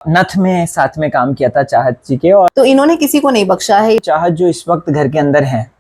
नथ में साथ में काम किया था चाहत जी के, और तो इन्होंने किसी को नहीं बख्शा है। चाहत जो इस वक्त घर के अंदर है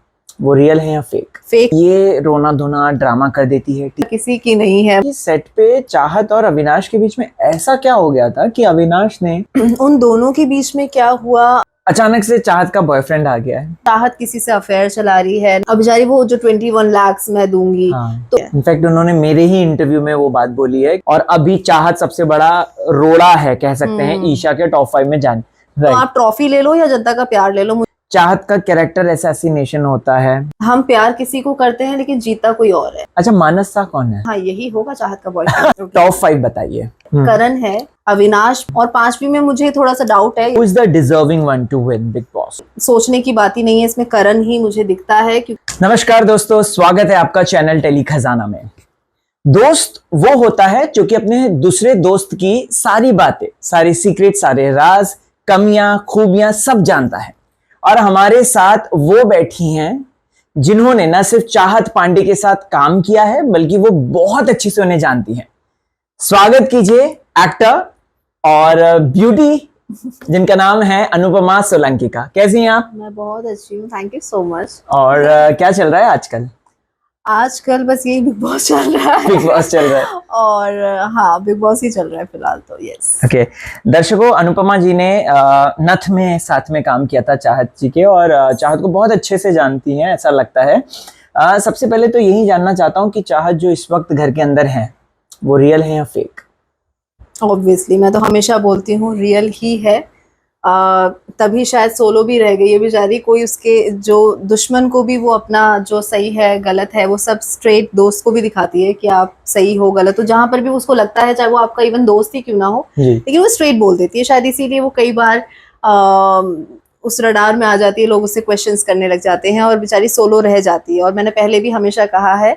वो रियल है या फेक? ये रोना धोना ड्रामा कर देती है, किसी की नहीं है। सेट पे चाहत और अविनाश के बीच में ऐसा क्या हो गया था कि अविनाश ने उन दोनों के बीच में क्या हुआ, अचानक से चाहत का बॉयफ्रेंड आ गया है। चाहत किसी से अफेयर चला रही है, अब बेचारी वो जो 21 लाख मैं दूंगी। हाँ। तो इनफैक्ट उन्होंने मेरे ही इंटरव्यू में वो बात बोली है, और अभी चाहत सबसे बड़ा रोड़ा है कह सकते हैं ईशा के टॉप 5 में जाने। तो आप ट्रॉफी ले लो या जनता का प्यार ले लो। चाहत का कैरेक्टर असैसिनेशन होता है। हम प्यार किसी को करते हैं लेकिन जीता कोई और है। अच्छा, मानस सा कौन है? हाँ, यही होगा चाहत का बॉयफ्रेंड। टॉप 5 बताइए। करण है, अविनाश, और 5वीं में मुझे थोड़ा सा डाउट है। Who is the deserving one to win Big Boss? सोचने की बात ही नहीं है, इसमें करण ही मुझे दिखता है। नमस्कार दोस्तों, स्वागत है आपका चैनल टेली खजाना में। दोस्त वो होता है जो कि अपने दूसरे दोस्त की सारी बातें, सारी सीक्रेट, सारे राज, कमियां, खूबियां सब जानता है। और हमारे साथ वो बैठी हैं जिन्होंने न सिर्फ चाहत पांडे के साथ काम किया है बल्कि वो बहुत अच्छे से उन्हें जानती हैं। स्वागत कीजिए एक्टर और ब्यूटी जिनका नाम है अनुपमा सोलंकी का। कैसी हैं आप? मैं बहुत अच्छी हूँ, थैंक यू सो मच। और क्या चल रहा है आजकल? आजकल बस यही बिग बॉस चल रहा है। बिग बॉस चल रहा है और हाँ, बिग बॉस ही चल रहा है फिलहाल तो। यस। ओके दर्शकों, अनुपमा जी ने नथ में साथ में काम किया था चाहत जी के, और चाहत को बहुत अच्छे से जानती हैं ऐसा लगता है। सबसे पहले तो यही जानना चाहता हूँ कि चाहत जो इस वक्त घर के अंदर है वो रियल है या फेक? ऑब्वियसली मैं तो हमेशा बोलती हूँ रियल ही है। तभी शायद सोलो भी रह गई है बेचारी। कोई उसके जो दुश्मन को भी वो अपना जो सही है गलत है वो सब स्ट्रेट दोस्त को भी दिखाती है कि आप सही हो गलत हो, जहां पर भी उसको लगता है, चाहे वो आपका इवन दोस्त ही क्यों ना हो, लेकिन वो स्ट्रेट बोल देती है। शायद इसीलिए वो कई बार उस रडार में आ जाती है, लोग उससे क्वेश्चंस करने लग जाते हैं और बेचारी सोलो रह जाती है। और मैंने पहले भी हमेशा कहा है,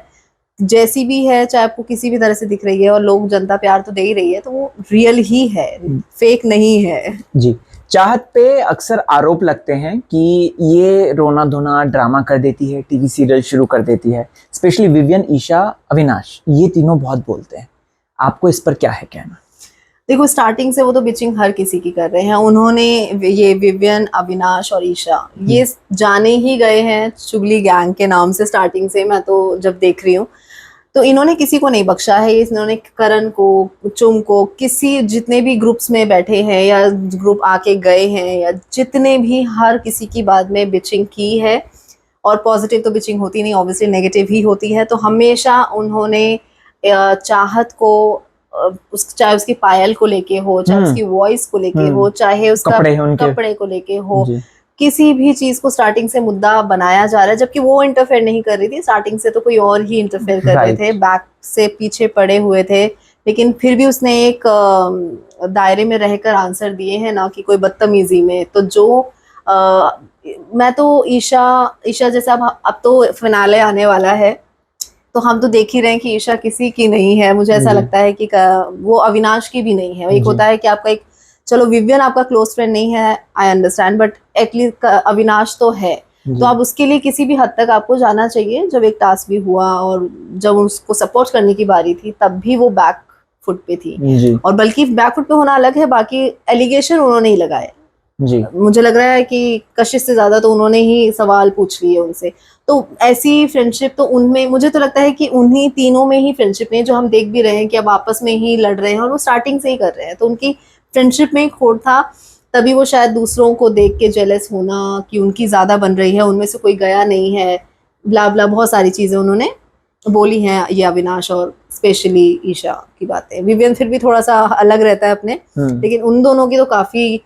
जैसी भी है, चाहे आपको किसी भी तरह से दिख रही है और लोग जनता प्यार तो दे ही रही है, तो वो रियल ही है, फेक नहीं है। जी, चाहत पे अक्सर आरोप लगते हैं कि ये रोना धोना ड्रामा कर देती है, टीवी सीरियल शुरू कर देती है। स्पेशली विवियन, ईशा, अविनाश, ये तीनों बहुत बोलते हैं। आपको इस पर क्या है कहना? देखो, स्टार्टिंग से वो तो बिचिंग हर किसी की कर रहे हैं। उन्होंने ये विवियन, अविनाश और ईशा ये जाने ही गए हैं चुगली गैंग के नाम से। स्टार्टिंग से मैं तो जब देख रही हूँ तो इन्होंने किसी को नहीं बख्शा है। इन्होंने करण को, चुम को, किसी जितने भी ग्रुप्स में बैठे हैं या ग्रुप आके गए हैं या जितने भी, हर किसी की बात में बिचिंग की है। और पॉजिटिव तो बिचिंग होती नहीं, ऑब्वियसली नेगेटिव ही होती है। तो हमेशा उन्होंने चाहत को, चाहे उसकी पायल को लेके हो, चाहे उसकी वॉइस को लेके हो, चाहे उसका कपड़े को लेके हो, किसी भी चीज को स्टार्टिंग से मुद्दा बनाया जा रहा है। जबकि वो इंटरफेयर नहीं कर रही थी स्टार्टिंग से, तो कोई और ही इंटरफेयर कर रहे थे, बैक से पीछे पड़े हुए थे। लेकिन फिर भी उसने एक दायरे में रहकर आंसर दिए हैं, ना कि कोई बदतमीजी में। तो जो मैं तो ईशा जैसे अब तो फिनाले आने वाला है, तो हम तो देख ही रहे हैं कि ईशा किसी की नहीं है। मुझे ऐसा लगता है कि वो अविनाश की भी नहीं है। एक होता है कि आपका एक, चलो विवियन आपका क्लोज फ्रेंड नहीं है, I understand, but at least Avinash तो है। तो अब उसके लिए किसी भी हद तक आपको जाना चाहिए। जब एक टास्क भी हुआ और जब उसको सपोर्ट करने की बारी थी, तब भी वो बैक फुट पे थी। और बल्कि बैक फुट पे होना अलग है, बाकी एलिगेशन उन्होंने ही लगाए। मुझे लग रहा है कि कशिश से ज्यादा तो उन्होंने ही सवाल पूछ लिए उनसे। तो ऐसी फ्रेंडशिप तो उनमें, मुझे तो लगता है कि उन्हीं तीनों में ही फ्रेंडशिप है, जो हम देख भी रहे हैं कि अब आपस में ही लड़ रहे हैं और वो स्टार्टिंग से ही कर रहे हैं। तो उनकी फ्रेंडशिप में एक खोट था, तभी वो शायद दूसरों को देख के जेलस होना कि उनकी ज्यादा बन रही है, उनमें से कोई गया नहीं है, ब्ला ब्ला, बहुत सारी चीजें उन्होंने बोली हैं। ये अविनाश और स्पेशली ईशा की बातें। विवियन फिर भी थोड़ा सा अलग रहता है अपने, लेकिन उन दोनों की तो काफी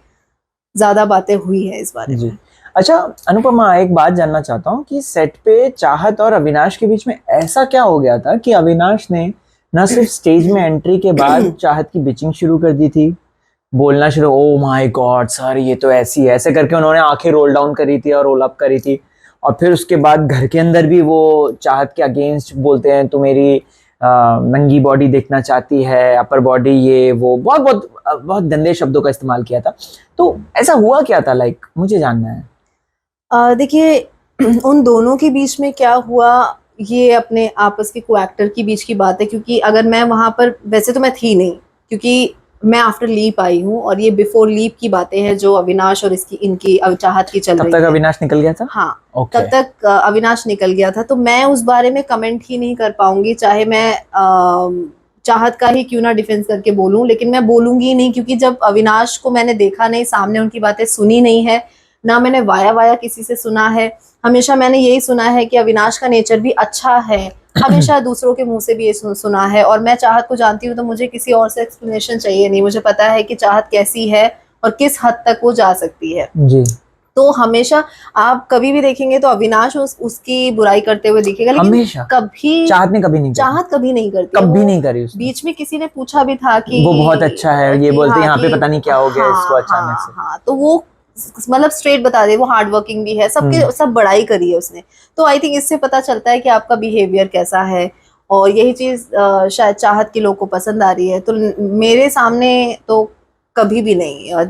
ज्यादा बातें हुई है इस बारे में। अच्छा अनुपमा, एक बात जानना चाहता हूँ कि सेट पे चाहत और अविनाश के बीच में ऐसा क्या हो गया था कि अविनाश ने न सिर्फ स्टेज में एंट्री के बाद चाहत की बिचिंग शुरू कर दी थी, बोलना शुरू, ओ माय गॉड सर ये तो ऐसी है, ऐसे करके उन्होंने आंखें रोल डाउन करी थी और रोल अप करी थी। और फिर उसके बाद घर के अंदर भी वो चाहत के अगेंस्ट बोलते हैं, तो मेरी नंगी बॉडी देखना चाहती है, अपर बॉडी, ये वो बहुत बहुत बहुत गंदे शब्दों का इस्तेमाल किया था। तो ऐसा हुआ क्या था, लाइक मुझे जानना है। देखिए, उन दोनों के बीच में क्या हुआ, ये अपने आपस के को एक्टर के बीच की बात है। क्योंकि अगर मैं वहां पर, वैसे तो मैं थी नहीं, क्योंकि मैं आफ्टर लीप आई हूँ और ये बिफोर लीप की बातें हैं जो अविनाश और इनकी चाहत की चल तब रही तक है। अविनाश निकल गया था? हाँ, ओके। तब तक अविनाश निकल गया था, तो मैं उस बारे में कमेंट ही नहीं कर पाऊंगी, चाहे मैं चाहत का ही क्यों ना डिफेंस करके बोलूं, लेकिन मैं बोलूंगी नहीं, क्योंकि जब अविनाश को मैंने देखा नहीं, सामने उनकी बातें सुनी नहीं है, ना मैंने वाया वाया किसी से सुना है। हमेशा मैंने यही सुना है कि अविनाश का नेचर भी अच्छा है, हमेशा दूसरों के मुंह से भी ये सुना है। और मैं चाहत को जानती हूँ, तो मुझे किसी और से एक्सप्लेनेशन चाहिए नहीं, मुझे पता है कि चाहत कैसी है और किस हद तक वो जा सकती है जी। तो हमेशा आप कभी भी देखेंगे तो अविनाश उसकी बुराई करते हुए दिखेगा, लेकिन हमेशा कभी चाहत ने कभी नहीं करी। चाहत कभी नहीं करती है। कभी वो नहीं करी उसने। बीच में किसी ने पूछा भी था कि वो बहुत अच्छा है, ये कि बोलते हाँ, यहाँ पे कि पता नहीं क्या हो गया हाँ, इसको अचानक से। हाँ, तो वो मतलब स्ट्रेट बता दे, वो हार्ड वर्किंग भी है, सबके सब बड़ाई करी है उसने। तो आई थिंक इससे पता चलता है कि आपका बिहेवियर कैसा है, और यही चीज शायद चाहत के लोग को पसंद आ रही है। तो मेरे सामने तो कभी भी नहीं,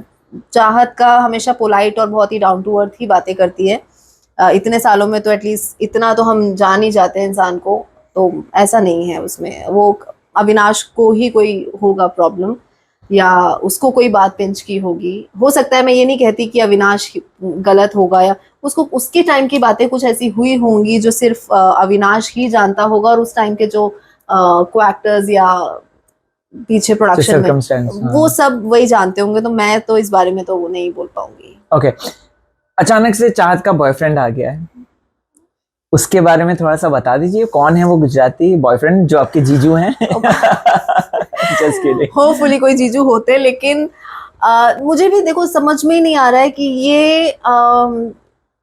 चाहत का हमेशा पोलाइट और बहुत ही डाउन टू अर्थ ही बातें करती है। इतने सालों में तो एटलीस्ट इतना तो हम जान ही जाते हैं इंसान को, तो ऐसा नहीं है उसमें। वो अविनाश को ही कोई होगा प्रॉब्लम, या उसको कोई बात पिंच की होगी, हो सकता है। मैं ये नहीं कहती कि अविनाश गलत होगा, या उसको उसके टाइम की बातें कुछ ऐसी हुई होंगी जो सिर्फ अविनाश ही जानता होगा, और उस टाइम के जो को एक्टर्स या पीछे प्रोडक्शन में वो सब वही जानते होंगे। तो मैं तो इस बारे में तो वो नहीं बोल पाऊंगी। ओके। अचानक से चाहत का बॉयफ्रेंड आ गया है, उसके बारे में थोड़ा सा बता दीजिए। कौन है वो गुजराती बॉयफ्रेंड जो आपके जीजू हैं? Just kidding. होपफुली कोई जीजू होते, लेकिन मुझे भी देखो समझ में ही नहीं आ रहा है कि ये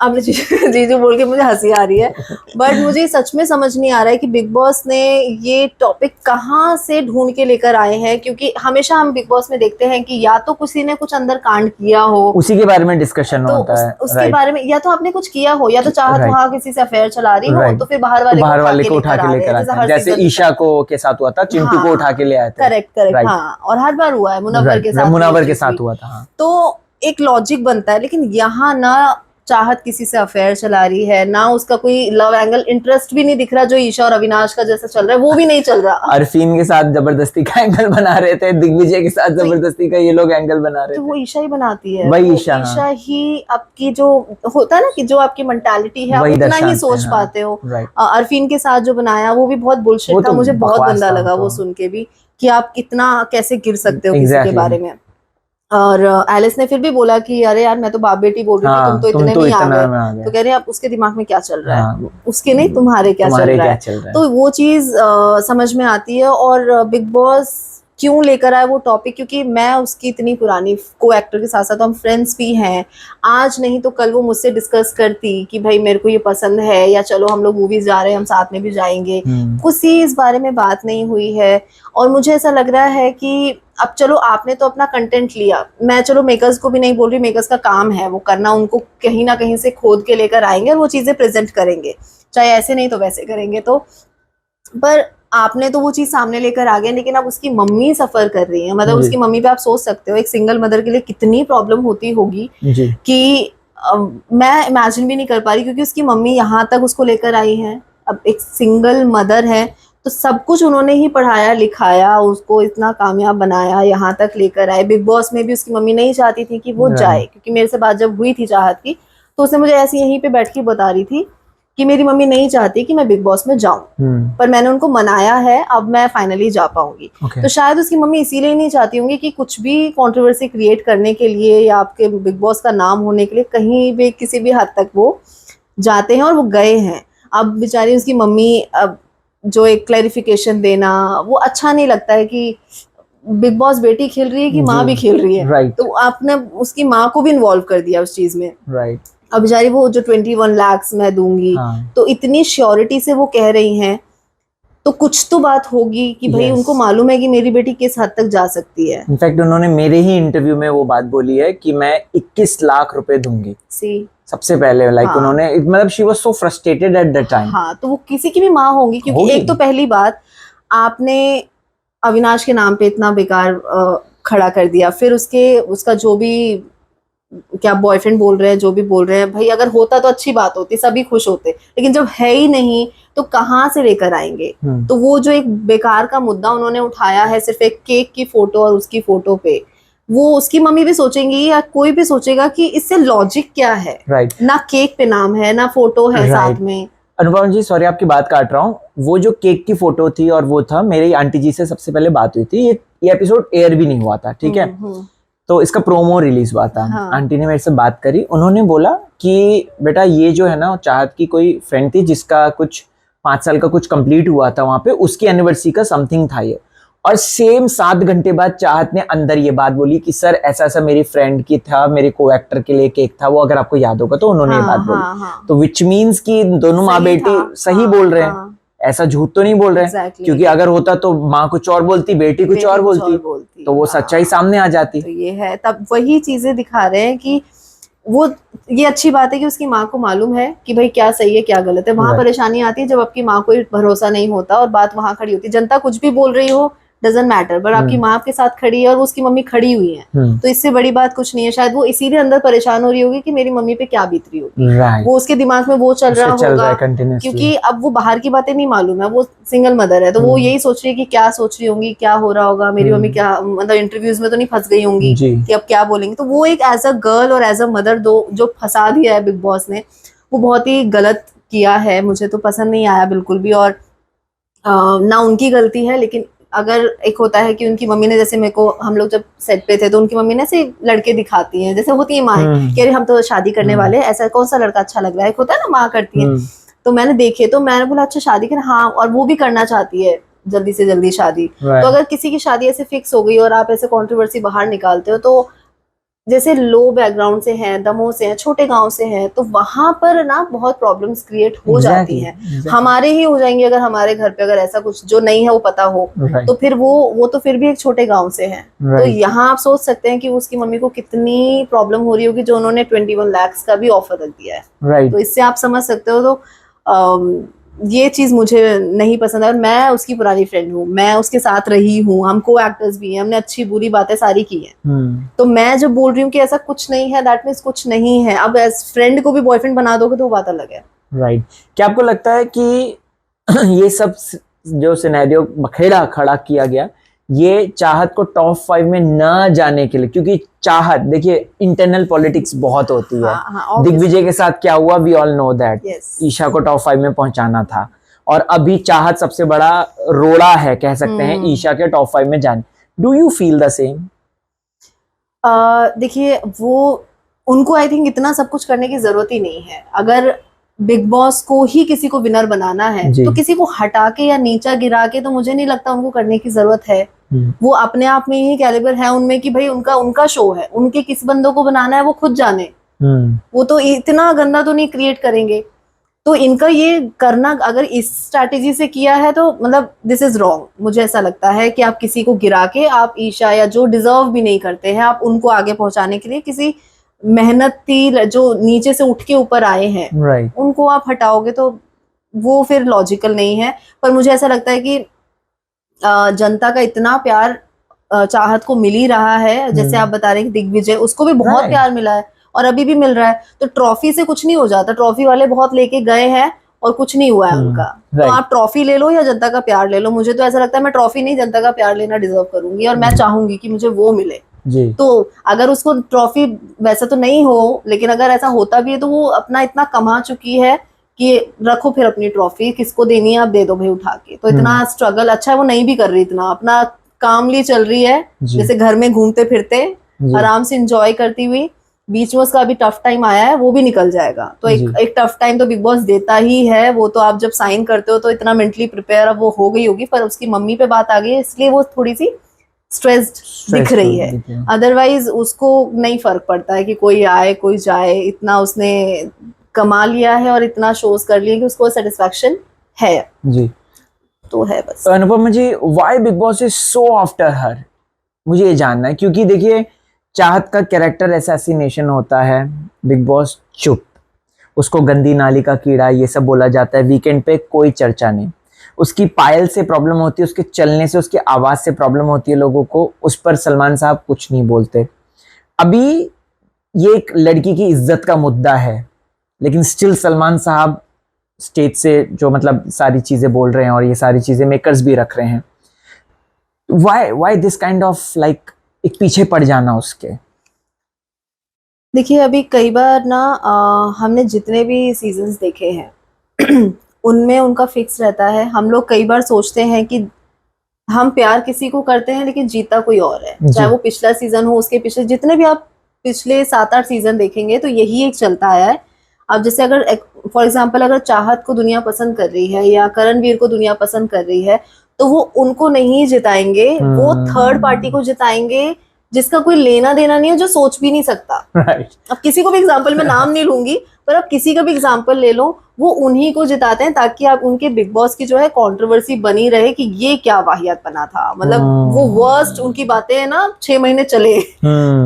अब जीजू बोल के मुझे हंसी आ रही है, बट मुझे सच में समझ नहीं आ रहा है कि बिग बॉस ने ये टॉपिक कहाँ से ढूंढ के लेकर आए हैं। क्योंकि हमेशा हम बिग बॉस में देखते हैं कि या तो किसी ने कुछ अंदर कांड किया हो, उसी के बारे में डिस्कशन तो होता है, उसके बारे में, या तो आपने कुछ किया हो, या तो चाहत वहां किसी से अफेयर चला रही हो, तो फिर बाहर वाले को उठा के लेकर आते हैं, जैसे ईशा को के साथ हुआ था, चिंटू को उठा के ले आए थे। करेक्ट, हाँ, और हर बार हुआ है, मुनव्वर के साथ हुआ था। तो एक लॉजिक बनता है, लेकिन यहाँ ना चाहत किसी से अफेयर चला रही है, ना उसका कोई लव एंगल, इंटरेस्ट भी नहीं दिख रहा जो ईशा और अविनाश का जैसा चल रहा है, वो भी नहीं चल रहा। अरफीन के साथ जबरदस्ती का एंगल बना रहे थे, दिग्विजय के साथ जबरदस्ती का ये लोग एंगल बना रहे थे। तो वो ईशा ही बनाती है, वही ईशा ही आपकी जो होता है ना, कि जो आपकी मेंटालिटी है आप उतना ही सोच पाते हो। अरफीन के साथ जो बनाया वो भी बहुत बुलशिट था, मुझे बहुत गंदा लगा वो सुन के भी, कि आप कितना कैसे गिर सकते हो किसी के बारे में। और एलिस ने फिर भी बोला कि अरे यार मैं तो बाप बेटी बोल रही थी, तुम तो इतने में आ गए। तो कह रहे हैं अब उसके दिमाग में क्या चल रहा है, उसके नहीं तुम्हारे क्या चल रहा है। तो वो चीज समझ में आती है। और बिग बॉस क्यों लेकर आए वो टॉपिक, क्योंकि मैं उसकी इतनी पुरानी को एक्टर के साथ साथ हम फ्रेंड्स भी हैं, आज नहीं तो कल वो मुझसे डिस्कस करती कि भाई मेरे को ये पसंद है, या चलो हम लोग मूवीज जा रहे हैं, हम साथ में भी जाएंगे। कुछ ही इस बारे में बात नहीं हुई है। और मुझे ऐसा लग रहा है कि अब चलो आपने तो अपना कंटेंट लिया, मैं चलो मेकर्स को भी नहीं बोल रही, मेकर्स का काम है वो करना, उनको कहीं ना कहीं से खोद के लेकर आएंगे और वो चीजें प्रेजेंट करेंगे, चाहे ऐसे नहीं तो वैसे करेंगे। तो पर आपने तो वो चीज सामने लेकर आ गए, लेकिन अब उसकी मम्मी सफर कर रही है, मतलब उसकी मम्मी पे आप सोच सकते हो एक सिंगल मदर के लिए कितनी प्रॉब्लम होती होगी, कि मैं इमेजिन भी नहीं कर पा रही, क्योंकि उसकी मम्मी यहाँ तक उसको लेकर आई है। अब एक सिंगल मदर है, तो सब कुछ उन्होंने ही पढ़ाया लिखाया, उसको इतना कामयाब बनाया, यहाँ तक लेकर आए। बिग बॉस में भी उसकी मम्मी नहीं चाहती थी कि वो जाए, क्योंकि मेरे से बात जब हुई थी चाहत की, तो उसने मुझे ऐसे यहीं पे बैठ के बता रही थी कि मेरी मम्मी नहीं चाहती कि मैं बिग बॉस में जाऊं, पर मैंने उनको मनाया है, अब मैं फाइनली जा पाऊंगी। तो शायद उसकी मम्मी इसीलिए नहीं चाहती होंगी कि कुछ भी कंट्रोवर्सी क्रिएट करने के लिए या आपके बिग बॉस का नाम होने के लिए कहीं भी किसी भी हद तक वो जाते हैं, और वो गए हैं। अब बेचारी उसकी मम्मी अब जो एक क्लैरिफिकेशन देना, वो अच्छा नहीं लगता है कि बिग बॉस बेटी खेल रही है कि माँ भी खेल रही है, तो आपने उसकी माँ को भी इन्वॉल्व कर दिया उस चीज में। अब बेचारी वो जो 21 लाख मैं दूंगी, तो इतनी श्योरिटी से वो कह रही हैं, तो कुछ तो बात होगी कि भाई उनको मालूम है कि मेरी बेटी किस हद तक जा सकती है। इनफैक्ट उन्होंने मेरे ही इंटरव्यू में वो बात बोली है कि मैं 21 लाख रुपए दूंगी सबसे पहले, लाइक उन्होंने, मतलब she was so frustrated at that time. हाँ, तो वो किसी की भी माँ होंगी, क्योंकि एक तो पहली बात आपने अविनाश के नाम पे इतना बेकार खड़ा कर दिया, फिर उसका जो भी क्या बॉयफ्रेंड बोल रहे हैं, जो भी बोल रहे हैं, भाई अगर होता तो अच्छी बात होती, सभी खुश होते, लेकिन जब है ही नहीं तो कहाँ से लेकर आएंगे। तो वो जो एक बेकार का मुद्दा उन्होंने उठाया है सिर्फ एक केक की फोटो और उसकी फोटो पे, वो उसकी मम्मी भी सोचेंगी या कोई भी सोचेगा कि इससे लॉजिक क्या है। राइट। ना केक पे नाम है, ना फोटो है साथ में। अनुपम जी सॉरी आपकी बात काट रहा हूँ, वो जो केक की फोटो थी और वो था, मेरी आंटी जी से सबसे पहले बात हुई थी, ये एपिसोड एयर भी नहीं हुआ था, ठीक है, तो इसका प्रोमो रिलीज हुआ था। हाँ। आंटी ने मेरे से बात करी, उन्होंने बोला कि बेटा ये जो है ना, चाहत की कोई फ्रेंड थी जिसका कुछ 5 साल का कुछ कंप्लीट हुआ था वहां पे, उसकी एनिवर्सरी का समथिंग था ये, और सेम 7 घंटे बाद चाहत ने अंदर ये बात बोली कि सर ऐसा ऐसा मेरी फ्रेंड की था, मेरे को एक्टर के लिए केक था वो, अगर आपको याद होगा तो उन्होंने ये बात बोली। तो विच मीन्स कि दोनों माँ बेटी सही बोल रहे हैं, ऐसा झूठ तो नहीं बोल रहे हैं, क्योंकि अगर होता तो माँ कुछ और बोलती, बेटी कुछ और बोलती, तो वो सच्चाई सामने आ जाती। तो ये है, तब वही चीजें दिखा रहे हैं कि वो, ये अच्छी बात है कि उसकी माँ को मालूम है कि भाई क्या सही है क्या गलत है। वहां परेशानी आती है जब आपकी माँ को भरोसा नहीं होता और बात वहां खड़ी होती है। जनता कुछ भी बोल रही हो डजंट मैटर, बट आपकी माँ आपके साथ खड़ी है और उसकी मम्मी खड़ी हुई है, तो इससे बड़ी बात कुछ नहीं है। शायद वो इसीलिए अंदर परेशान हो रही होगी कि मेरी मम्मी पे क्या बीत रही होगी। वो उसके दिमाग में वो चल रहा होगा, क्योंकि अब वो बाहर की बातें नहीं मालूम है, वो सिंगल मदर है, तो वो यही सोच रही है कि क्या सोच रही होंगी, क्या हो रहा होगा, मेरी मम्मी क्या, मतलब इंटरव्यूज में तो नहीं फंस गई होंगी कि अब क्या बोलेंगे। तो वो एक एज अ गर्ल और एज अ मदर दो जो फंसा दिया है बिग बॉस ने, वो बहुत ही गलत किया है। मुझे तो पसंद नहीं आया बिल्कुल भी, और ना उनकी गलती है, लेकिन अगर एक होता है कि उनकी मम्मी ने, जैसे मेरे को, हम लोग जब सेट पे थे तो उनकी मम्मी ने ऐसे लड़के दिखाती हैं, जैसे होती है माँ कि अरे हम तो शादी करने वाले हैं, ऐसा कौन सा लड़का अच्छा लग रहा है, एक होता है ना माँ करती है। तो मैंने देखे, तो मैंने बोला अच्छा शादी कर, हाँ, और वो भी करना चाहती है जल्दी से जल्दी शादी। तो अगर किसी की शादी ऐसे फिक्स हो गई और आप ऐसे कंट्रोवर्सी बाहर निकालते हो, तो जैसे लो बैकग्राउंड से हैं, दमोह से हैं, छोटे गांव से हैं, तो वहां पर ना बहुत प्रॉब्लम्स क्रिएट हो जाती हैं। हमारे ही हो जाएंगे अगर हमारे घर पे अगर ऐसा कुछ जो नहीं है वो पता हो, तो फिर वो तो फिर भी एक छोटे गांव से हैं। तो यहाँ आप सोच सकते हैं कि उसकी मम्मी को कितनी प्रॉब्लम हो रही होगी जो उन्होंने 21 लाख का भी ऑफर रख दिया है। तो इससे आप समझ सकते हो। तो ये चीज मुझे नहीं पसंद है, और मैं उसकी पुरानी फ्रेंड हूँ, मैं उसके साथ रही हूँ, हम को एक्टर्स भी हैं, हमने अच्छी बुरी बातें सारी की हैं। तो मैं जब बोल रही हूँ कि ऐसा कुछ नहीं है, दैट मीन्स कुछ नहीं है। अब एज फ्रेंड को भी बॉयफ्रेंड बना दोगे तो वो बात अलग है। राइट। क्या आपको लगता है कि ये सब जो सिनेरियो बखेड़ा खड़ा किया गया, ये चाहत को टॉप 5 में न जाने के लिए, क्योंकि चाहत देखिए इंटरनल पॉलिटिक्स बहुत होती है। दिग्विजय के साथ क्या हुआ, we all know that, Isha को टॉप 5 में पहुंचाना था, और अभी चाहत सबसे बड़ा रोड़ा है कह सकते हैं ईशा के टॉप 5 में जाने। Do you feel the same? देखिए, वो उनको आई थिंक इतना सब कुछ करने की जरूरत ही नहीं है। अगर बिग बॉस को ही किसी को विनर बनाना है तो किसी को हटा के या नीचा गिरा के तो मुझे नहीं लगता उनको करने की जरूरत है। वो अपने आप में ही कैलिबर है उनमें कि भाई उनका शो है, उनके किस बंदों को बनाना है वो खुद जाने। वो तो इतना गंदा तो नहीं क्रिएट करेंगे। तो इनका ये करना अगर इस स्ट्रैटेजी से किया है तो मतलब दिस इज रॉन्ग। मुझे ऐसा लगता है कि आप किसी को गिरा के, आप ईशा या जो डिजर्व भी नहीं करते हैं, आप उनको आगे पहुंचाने के लिए किसी मेहनती जो नीचे से उठ के ऊपर आए हैं उनको आप हटाओगे तो वो फिर लॉजिकल नहीं है। पर मुझे ऐसा लगता है कि जनता का इतना प्यार चाहत को मिल ही रहा है, जैसे आप बता रहे हैं कि दिग्विजय, उसको भी बहुत प्यार मिला है और अभी भी मिल रहा है। तो ट्रॉफी से कुछ नहीं हो जाता, ट्रॉफी वाले बहुत लेके गए हैं और कुछ नहीं हुआ है उनका। तो आप ट्रॉफी ले लो या जनता का प्यार ले लो, मुझे तो ऐसा लगता है मैं ट्रॉफी नहीं, जनता का प्यार लेना डिजर्व करूंगी और मैं चाहूंगी कि मुझे वो मिले। तो अगर उसको ट्रॉफी, वैसा तो नहीं हो, लेकिन अगर ऐसा होता भी है तो वो अपना इतना कमा चुकी है कि रखो फिर अपनी ट्रॉफी, किसको देनी है आप दे दो भाई उठा के। तो इतना स्ट्रगल, अच्छा है वो नहीं भी कर रही, इतना अपना कामली चल रही है, जैसे घर में घूमते फिरते आराम से एंजॉय करती हुई। बीच में उसका अभी टफ टाइम आया है, वो भी निकल जाएगा। तो एक टफ टाइम तो बिग बॉस देता ही है। वो तो आप जब साइन करते हो तो इतना मेंटली प्रिपेयर अब वो हो गई होगी, पर उसकी मम्मी पे बात आ गई है इसलिए वो थोड़ी सी स्ट्रेस्ड दिख रही है। अदरवाइज उसको नहीं फर्क पड़ता है कि कोई आए कोई जाए, इतना उसने कमा लिया है और इतना शोज कर लिया कि उसको सेटिस्फैक्शन है जी। तो है बस। Anupama ji, why Bigg Boss is so after her, मुझे ये जानना है। क्योंकि देखिए चाहत का कैरेक्टर असैसिनेशन होता है, बिग बॉस चुप, उसको गंदी नाली का कीड़ा ये सब बोला जाता है, वीकेंड पे कोई चर्चा नहीं। उसकी पायल से प्रॉब्लम होती है, उसके चलने से, उसकी आवाज से प्रॉब्लम होती है लोगों को, उस पर सलमान साहब कुछ नहीं बोलते। अभी ये एक लड़की की इज्जत का मुद्दा है, लेकिन स्टिल सलमान साहब स्टेज से जो मतलब सारी चीजें बोल रहे हैं और ये सारी चीजें मेकर्स भी रख रहे हैं, why this kind of like एक पीछे पड़ जाना उसके। देखिए अभी कई बार ना हमने जितने भी सीजन्स देखे हैं उनमें उनका फिक्स रहता है। हम लोग कई बार सोचते हैं कि हम प्यार किसी को करते हैं लेकिन जीता कोई और है, चाहे वो पिछला सीजन हो, उसके पिछले जितने भी आप पिछले 7-8 सीजन देखेंगे तो यही एक चलता आया है। अब जैसे अगर फॉर एग्जांपल अगर चाहत को दुनिया पसंद कर रही है या करणवीर को दुनिया पसंद कर रही है तो वो उनको नहीं जिताएंगे, वो थर्ड पार्टी को जिताएंगे जिसका कोई लेना देना नहीं है, जो सोच भी नहीं सकता। अब किसी को भी एग्जांपल मैं नाम नहीं लूंगी, पर आप किसी का भी एग्जांपल ले लो, वो उन्हीं को जिताते हैं ताकि आप उनके बिग बॉस की जो है कंट्रोवर्सी बनी रहे कि ये क्या वाहियात बना था, मतलब वो वर्स्ट उनकी बातें है ना 6 महीने चले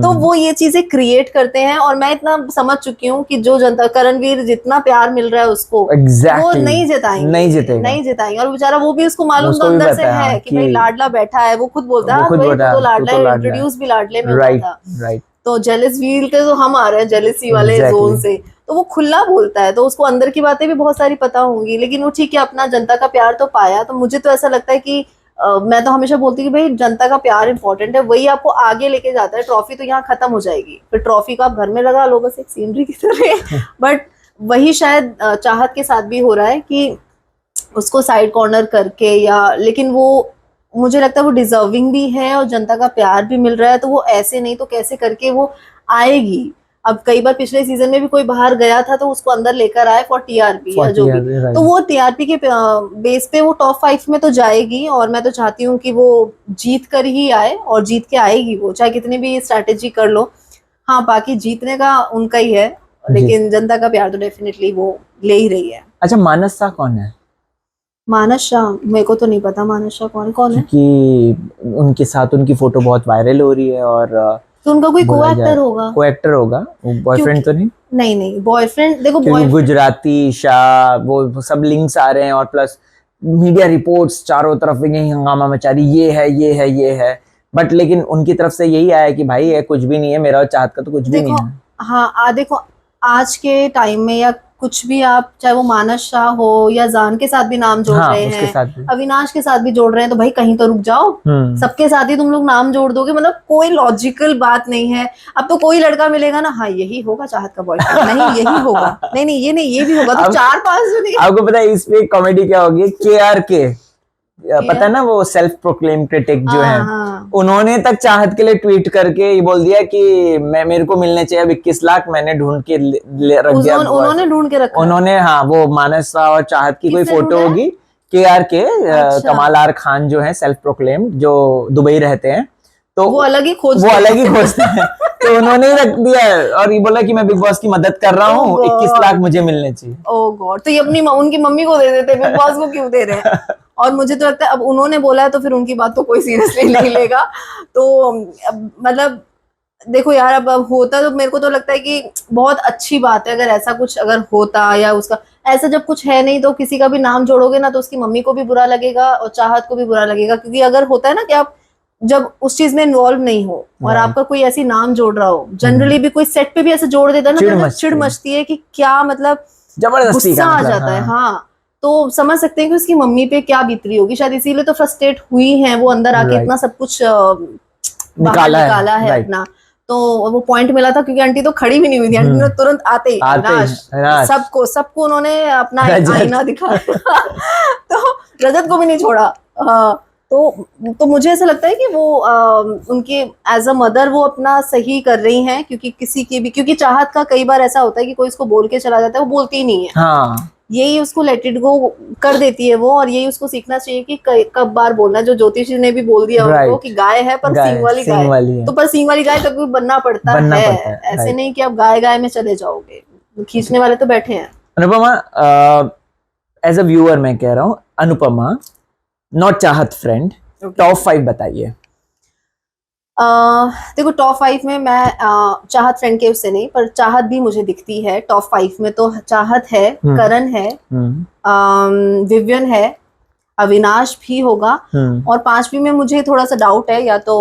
तो वो ये चीजें क्रिएट करते हैं। और मैं इतना समझ चुकी हूँ कि जो जनता, करणवीर जितना प्यार मिल रहा है उसको वो नहीं जिताएंगे, नहीं जिताएंगे। और बेचारा वो भी उसको मालूम तो अंदर से है कि भाई लाडला बैठा है, वो खुद बोलता है तो लाडला इंट्रोड्यूस भी लाडले में हुआ था, तो जेलस व्हील के तो हम आ रहे हैं जेलसी वाले जोन से, तो वो खुला बोलता है, तो उसको अंदर की बातें भी बहुत सारी पता होंगी। लेकिन वो ठीक है, अपना जनता का प्यार तो पाया। तो मुझे तो ऐसा लगता है कि मैं तो हमेशा बोलती हूँ कि भाई जनता का प्यार इंपॉर्टेंट है, वही आपको आगे लेके जाता है। ट्रॉफी तो यहाँ खत्म हो जाएगी, फिर ट्रॉफी को आप घर में लगा लो बस एक सीनरी की तरह बट वही शायद चाहत के साथ भी हो रहा है कि उसको साइड कॉर्नर करके या, लेकिन वो मुझे लगता है वो डिजर्विंग भी है और जनता का प्यार भी मिल रहा है, तो वो ऐसे नहीं तो कैसे करके वो आएगी। अब कई बार पिछले सीजन में भी कोई बाहर गया था तो उसको अंदर लेकर आए फॉर टीआरपी या जो भी, तो वो टीआरपी के बेस पे वो टॉप 5 में तो जाएगी। और मैं तो चाहती हूँ कि वो जीत कर ही आए, और जीत के आएगी वो, चाहे कितनी भी स्ट्रैटेजी कर लो। हाँ, बाकी जीतने का उनका ही है, लेकिन जनता का प्यार तो डेफिनेटली वो ले ही रही है। अच्छा, मानस शाह कौन है? मानस शाह मेरे को तो नहीं पता मानस शाह कौन है, क्योंकि उनके साथ उनकी फोटो बहुत वायरल हो रही है और तो उनका कोई को एक्टर होगा, बॉयफ्रेंड तो नहीं बॉयफ्रेंड देखो, गुजराती शाह वो सब लिंक्स आ रहे हैं, और प्लस मीडिया रिपोर्ट्स चारों तरफ यही हंगामा मचा रही, ये है, बट लेकिन उनकी तरफ से यही आया कि भाई ये कुछ भी नहीं है, मेरा और चाहत का तो कुछ भी नहीं है। हाँ देखो आज के टाइम में या कुछ भी आप, चाहे वो मानस शाह हो या जान के साथ भी नाम जोड़ रहे हैं, अविनाश के साथ भी जोड़ रहे हैं, तो भाई कहीं तो रुक जाओ। सबके साथ ही तुम लोग नाम जोड़ दोगे, मतलब कोई लॉजिकल बात नहीं है। अब तो कोई लड़का मिलेगा ना, हाँ यही होगा चाहत का बॉयफ्रेंड, नहीं यही होगा, नहीं ये भी होगा, तो 4-5 आपको पता है इसमें कॉमेडी क्या होगी? KRK पता है ना, वो सेल्फ प्रोक्लेम क्रिटिक जो है, उन्होंने तक चाहत के लिए ट्वीट करके ये बोल दिया कि मेरे को मिलने चाहिए अब 21 लाख, मैंने ढूंढ के रख दिया। उन्होंने ढूंढ के रखा, उन्होंने, हाँ, वो मानस शाह और चाहत की कोई फोटो होगी, KRK कमाल आर खान जो है सेल्फ प्रोक्लेम, जो दुबई रहते हैं, तो वो अलग ही खोजते हैं तो उन्होंने रख दिया और ये बोला कि मैं बिग बॉस की मदद कर रहा हूँ, 21 लाख मुझे मिलने चाहिए। ओह गॉड, तो ये अपनी उनकी मम्मी को दे देते, बिग बॉस को क्यों दे रहे हैं? और मुझे तो लगता है अब उन्होंने बोला है तो फिर उनकी बात तो कोई सीरियसली नहीं लेगा। तो मतलब देखो यार, अब होता तो मेरे को तो लगता है कि बहुत अच्छी बात है अगर ऐसा कुछ अगर होता, या उसका ऐसा जब कुछ है नहीं तो किसी का भी नाम जोड़ोगे ना तो उसकी मम्मी को भी बुरा लगेगा और चाहत को भी बुरा लगेगा। क्योंकि अगर होता है ना कि आप जब उस चीज में इन्वॉल्व नहीं हो और आपका कोई ऐसी नाम जोड़ रहा हो, जनरली भी कोई सेट पे भी ऐसे जोड़ देता है ना, चिड़ मचती है कि क्या, मतलब जबरदस्ती गुस्सा आ जाता है। हाँ, तो समझ सकते हैं कि उसकी मम्मी पे क्या बीत रही होगी, शायद इसीलिए तो फ्रस्ट्रेट हुई है वो, अंदर आके इतना सब कुछ निकाला है अपना। तो वो पॉइंट मिला था क्योंकि आंटी तो खड़ी भी नहीं हुई थी, आंटी ने तुरंत आते ही सबको उन्होंने अपना आईना दिखाया तो रजत को भी नहीं छोड़ा। तो मुझे ऐसा लगता है कि वो उनके एज अ मदर वो अपना सही कर रही हैं, क्योंकि किसी की भी, क्योंकि चाहत का कई बार ऐसा होता है कि कोई इसको बोल के चला जाता है, वो बोलती ही नहीं है। हाँ, यही उसको लेट इट गो कर देती है वो, और यही उसको सीखना चाहिए कि कब बार बोलना। जो ज्योतिष ने भी बोल दिया उनको कि गाय है पर सींग वाली गाय, तो पर सींग वाली गाय कभी बनना पड़ता है। ऐसे नहीं कि आप गाय में चले जाओगे, खींचने वाले तो बैठे हैं। अनुपमा, एज अ व्यूअर मैं कह रहा हूँ, अनुपमा नॉट चाहत फ्रेंड, टॉप 5 बताइए। देखो टॉप 5 में मैं चाहत फ्रेंड के उससे नहीं, पर चाहत भी मुझे दिखती है टॉप 5 में। तो चाहत है, करण है, विवियन है, अविनाश भी होगा, और 5वीं में मुझे थोड़ा सा डाउट है, या तो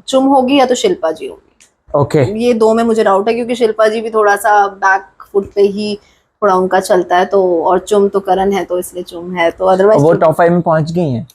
चुम होगी या तो शिल्पा जी होगी। ओके ये दो में मुझे डाउट है, क्योंकि शिल्पा जी भी थोड़ा सा बैक फुट पे ही थोड़ा उनका चलता है, तो और चुम तो करण है तो इसलिए चुम है, तो अदरवाइज वो टॉप 5 में पहुंच गई हैं।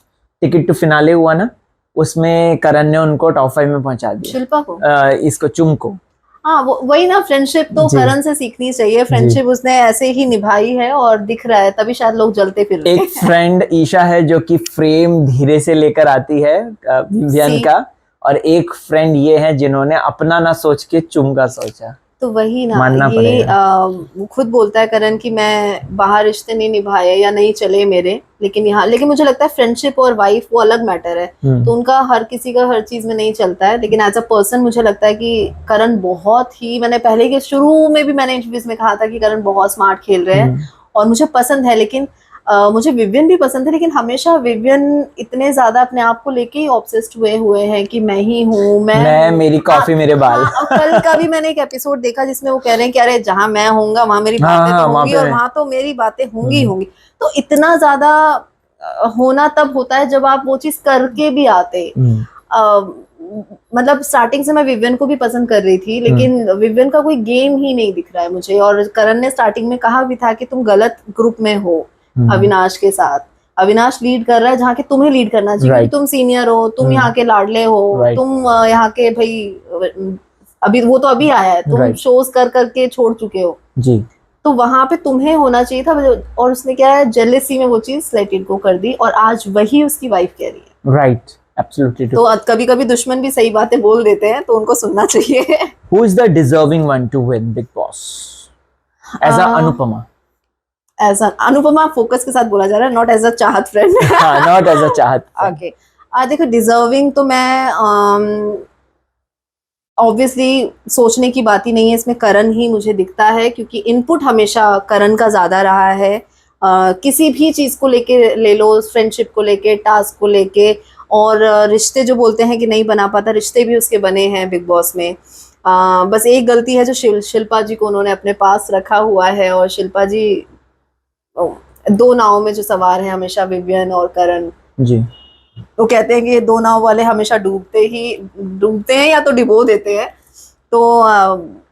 टिकट टू फिनाले हुआ ना, उसमें करण ने उनको टॉप 5 में पहुंचा दिया, शिल्पा को, इसको चुम को। हाँ वही ना, फ्रेंडशिप तो जी। करण से सीखनी चाहिए, फ्रेंडशिप उसने ऐसे ही निभाई है और दिख रहा है, तभी शायद लोग जलते फिर रहे एक फ्रेंड ईशा है जो कि फ्रेम धीरे से लेकर आती है विवियन का, और एक फ्रेंड ये है जिन्होंने अपना ना सोच के चुम का सोचा। तो वही ना, मानना ये पड़ेगा। वो खुद बोलता है करण कि मैं बाहर रिश्ते नहीं निभाए या नहीं चले मेरे, लेकिन यहाँ, लेकिन मुझे लगता है फ्रेंडशिप और वाइफ वो अलग मैटर है, तो उनका हर किसी का हर चीज में नहीं चलता है, लेकिन एज अ पर्सन मुझे लगता है कि करण बहुत ही, मैंने पहले के शुरू में भी मैंने इंटरव्यूज में कहा था कि करण बहुत स्मार्ट खेल रहे हैं और मुझे पसंद है, लेकिन मुझे विवियन भी पसंद है, लेकिन हमेशा विवियन इतने ज्यादा अपने आप को लेके ही ऑब्सेस्ड हुए हैं कि मैं ही हूँ, मैं मेरी कॉफी मेरे बाल। हाँ, कल का भी मैंने एक एपिसोड देखा जिसमें वो कह रहे हैं कि अरे जहाँ मैं होऊंगा वहां मेरी बातें तो होंगी और वहां तो मेरी बातें होंगी होंगी, तो इतना ज्यादा होना तब होता है जब आप वो चीज करके भी आते। मतलब स्टार्टिंग से मैं विवियन को भी पसंद कर रही थी, लेकिन विवियन का कोई गेम ही नहीं दिख रहा है मुझे, और करण ने स्टार्टिंग में कहा भी था कि तुम गलत ग्रुप में हो अविनाश के साथ, अविनाश लीड कर रहा है जहाँ के तुम्हें लीड करना चाहिए, क्योंकि तुम सीनियर हो, तुम यहाँ के लाडले हो, तुम यहाँ के भाई, अभी वो तो अभी आया है, तुम शोज कर करके छोड़ चुके हो जी, तो वहां पे तुम्हें होना चाहिए था, और उसने क्या है, जेलेसी में वो चीज लेट इट गो कर दी, और आज वही उसकी वाइफ कह रही है। Right, absolutely. तो कभी कभी दुश्मन भी सही बातें बोल देते हैं, तो उनको सुनना चाहिए। Who is the deserving one to win Bigg Boss as a Anupama? As a Anupama focus के साथ बोला जा रहा है, नॉट एज अ चाहत फ्रेंड। हाँ, नॉट एज अ चाहत। ओके, देखो डिजर्विंग तो मैं ऑब्वियसली सोचने की बात ही नहीं है, इसमें करण ही मुझे दिखता है, क्योंकि इनपुट हमेशा करण का ज्यादा रहा है, किसी भी चीज को लेके ले लो, फ्रेंडशिप को लेके, टास्क को लेके, और रिश्ते जो बोलते हैं कि नहीं बना पाता, रिश्ते भी उसके बने हैं बिग बॉस में। बस एक गलती है जो शिल्पा जी को उन्होंने अपने पास रखा हुआ है, और शिल्पा जी दो नाव में जो सवार है हमेशा, विवियन और करण जी, वो कहते हैं कि ये दो नाव वाले हमेशा डूबते हैं या तो डिबो देते हैं, तो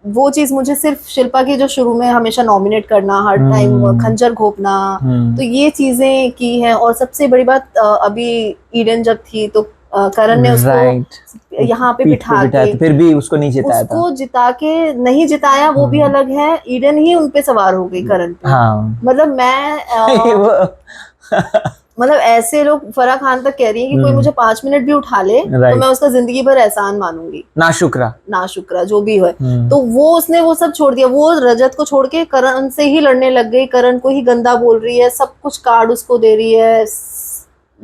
वो चीज मुझे सिर्फ शिल्पा की जो शुरू में हमेशा नॉमिनेट करना, हर टाइम खंजर घोपना, तो ये चीजें की हैं, और सबसे बड़ी बात अभी ईडन जब थी तो करण ने उसको यहाँ पे बिठा के फिर भी उसको नहीं जिताया, उसको जिता के नहीं जिताया, वो भी अलग है, ईडन ही उनपे सवार हो गई करण पे। मतलब मैं मतलब ऐसे लोग, फराह खान तक कह रही है कि कोई मुझे 5 मिनट भी उठा ले तो मैं उसका जिंदगी भर एहसान मानूंगी, नाशुक्रा जो भी है। तो वो उसने वो सब छोड़ दिया, वो रजत को छोड़ के करण से ही लड़ने लग गई, करण को ही गंदा बोल रही है, सब कुछ कार्ड उसको दे रही है,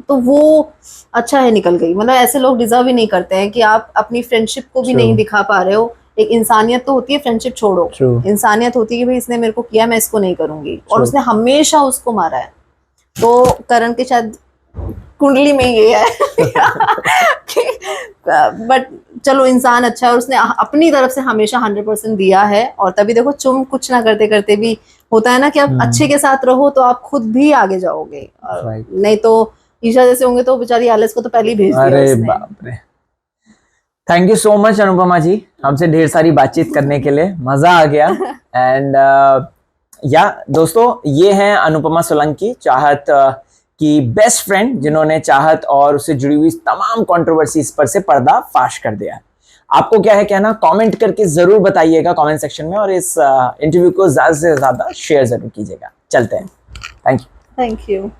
तो वो अच्छा है निकल गई। मतलब ऐसे लोग डिजर्व ही नहीं करते हैं कि आप अपनी फ्रेंडशिप को भी नहीं दिखा पा रहे हो। एक इंसानियत तो होती है, फ्रेंडशिप छोड़ो, इंसानियत होती है कि भाई इसने मेरे को किया, मैं इसको नहीं करूंगी, और उसने हमेशा उसको मारा है। तो करण के शायद कुंडली में ये है बट चलो इंसान अच्छा है, और उसने अपनी तरफ से हमेशा 100% दिया है, और तभी देखो चुम कुछ ना करते करते भी होता है ना कि आप अच्छे के साथ रहो तो आप खुद भी आगे जाओगे, नहीं तो ईशा जैसे होंगे तो बेचारी एलिस को तो पहले ही भेज दिया। अरे बाप रे, thank you so much Anupama ji, हमसे ढेर सारी बातचीत करने के लिए, मजा आ गया। एंड या दोस्तों, ये हैं अनुपमा सोलंकी, चाहत की बेस्ट फ्रेंड, जिन्होंने चाहत और उससे जुड़ी हुई तमाम कंट्रोवर्सीज पर से पर्दा फाश कर दिया। आपको क्या है कहना, कमेंट करके जरूर बताइएगा कमेंट सेक्शन में, और इस इंटरव्यू को ज्यादा से ज्यादा शेयर जरूर कीजिएगा। चलते हैं, थैंक यू।